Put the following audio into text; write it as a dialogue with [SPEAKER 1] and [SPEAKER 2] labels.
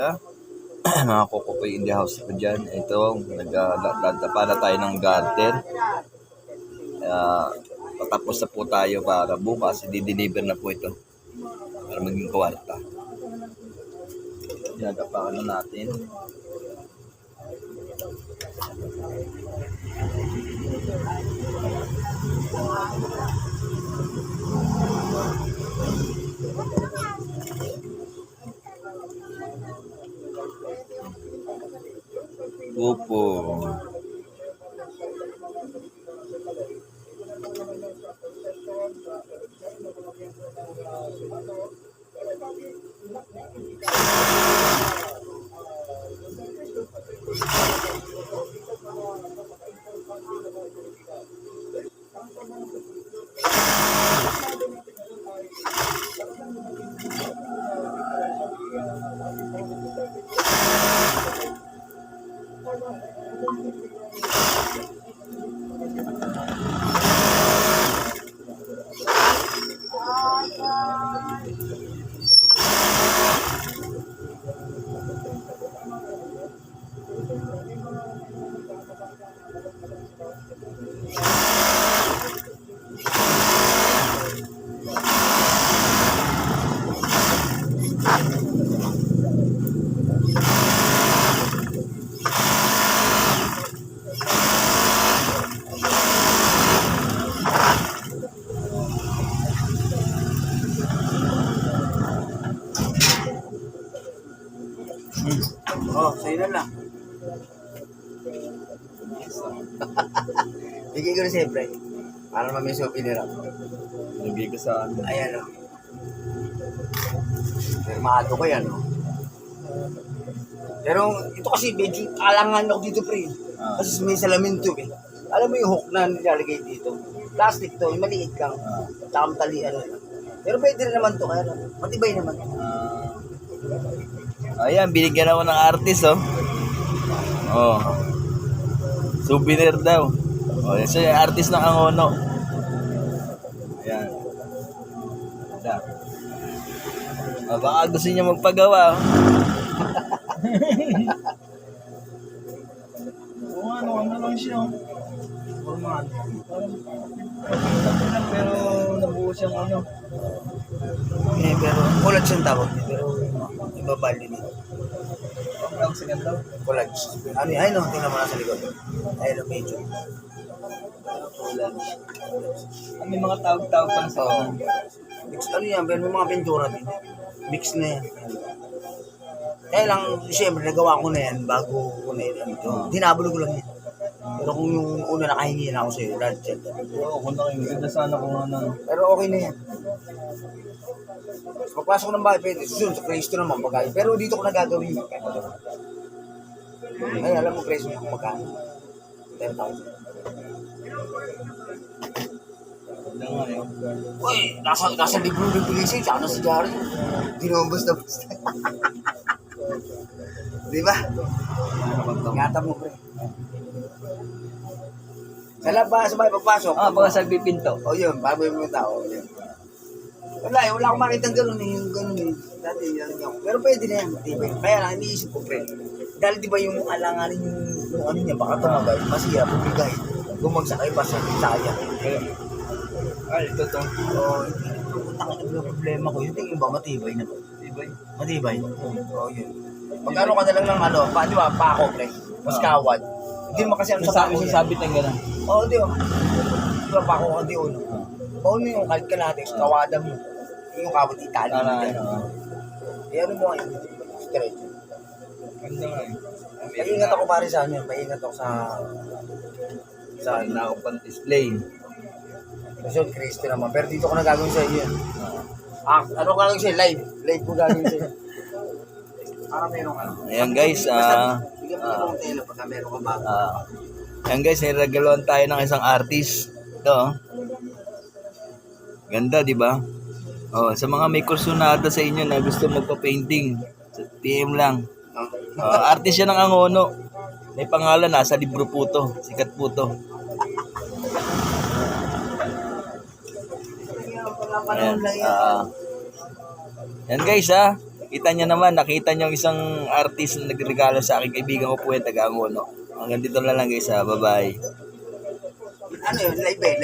[SPEAKER 1] umaga. Mga kukupoy in the house ko dyan. Ito, nagdapa na tayo ng garden. Patapos na po tayo para bukas, i-deliver na po ito. Para maging kwarta. Nagapakan na natin. Opo.
[SPEAKER 2] Oh, sa'yo na lang. Bigay ko na siyempre. Para naman may souvenir ako.
[SPEAKER 1] Nagay ko sa ano.
[SPEAKER 2] Ayan o. Firmado ko yan o. Pero ito kasi medyo alangan ako dito pre. Kasi may salamin to eh. Alam mo yung hook na nilalagay dito. Plastic to, yung maliit lang. Tsaka matalian na. Pero pwede rin naman to. Kaya matibay naman.
[SPEAKER 1] Ayan, binigyan ako ng artist, oh. Oh. Souvenir daw. Oh, so yung artist ng Angono. Ayan. Ganda. Oh, baka gusto niya magpagawa, oh.
[SPEAKER 3] Oo, ano lang siya. Formal. Pero nabuo siyang ano.
[SPEAKER 2] Eh, pero collage yung tawag. Pero ibabali nito.
[SPEAKER 3] Ang second daw.
[SPEAKER 2] Collage. Ano yun? Ayun o, tingnan mo na sa likod. Ayun o, medyo. Collage.
[SPEAKER 3] May mga tawag-tawag pang sa
[SPEAKER 2] Oo. Mix, ano yan? Pero may mga pintura din. Mix na yan. Kaya lang, siyempre, nagawa ko na yan bago ko na yan. Dinabulog ko lang yan. Pero kung yung una nakahingi na ako sa'yo, lahat yan.
[SPEAKER 3] Oo, kung nakikita sana kung ano.
[SPEAKER 2] Pero okay na yan. Pagpasok ko ng bahay, pwede. Susunod sa Cristo naman, pagkain. Pero dito ko nagagawin. Ay, alam mo, Cristo kung magkano. 10,000.
[SPEAKER 3] Wala nga yun.
[SPEAKER 2] Uy, nasa libro ng pilisay, tsaka nasa Jari. Di naman basta-basta. Di ba? Ingatan mo, pre. Sa labas, may pagpasok.
[SPEAKER 3] Baka sa pipinto.
[SPEAKER 2] O yun, bago yung mga tao. Yun. Wala akong makitang gano'n eh, yung gano'n eh. Dati yan yung. Pero pwede na yan, matibay. Kaya lang, iniisip ko, pre. Dahil di ba yung alanganin yung ano niya, baka tumagay, masira, bumigay. Gumagsak ay basa, sayang.
[SPEAKER 3] Ay, ito to.
[SPEAKER 2] O, yung problema ko, yung tingin ba, matibay na ba? Matibay? Oo, yun. Magkano ka na lang ng ano, di ba, pako, pre. Mas kawad. Hindi naman kasi ano sa pako yan.
[SPEAKER 3] Sabit ng gano'n.
[SPEAKER 2] Oo, di ba? Di ba, pako ka di uno. Baon mo yung kahit ka natin, kawada mo. Yung kawad itali. Eh, ano mo ngayon? Straight.
[SPEAKER 3] Ganda nga eh.
[SPEAKER 2] Maingat ako pare sa ano, maingat ako sa
[SPEAKER 1] Saan na ako pang display?
[SPEAKER 2] Luzon, Cristo naman. Pero dito ko na gagawin sa iyo yan. Ano ko gagawin sa iyo? Live ko gagawin sa iyo. Para meron ka.
[SPEAKER 1] Ayan guys,
[SPEAKER 2] Bigyan mo ng tela pagka meron ka bago.
[SPEAKER 1] ayan guys, niragaluan tayo ng isang artist. Ito, oh. Ganda, di ba? Oh, sa mga may kursunada sa inyo na gusto magpa-painting, PM lang. Artist siya ng Angono. May pangalan, nasa libro po to. Sikat po to. Ayan, yan guys, ha. Kita nyo naman, nakita nyo isang artist na nagregalo sa akin. Kaibigan ko po yung taga-Angono. Hanggang dito na lang guys ha. Bye-bye.
[SPEAKER 2] Ano yun? Live eh.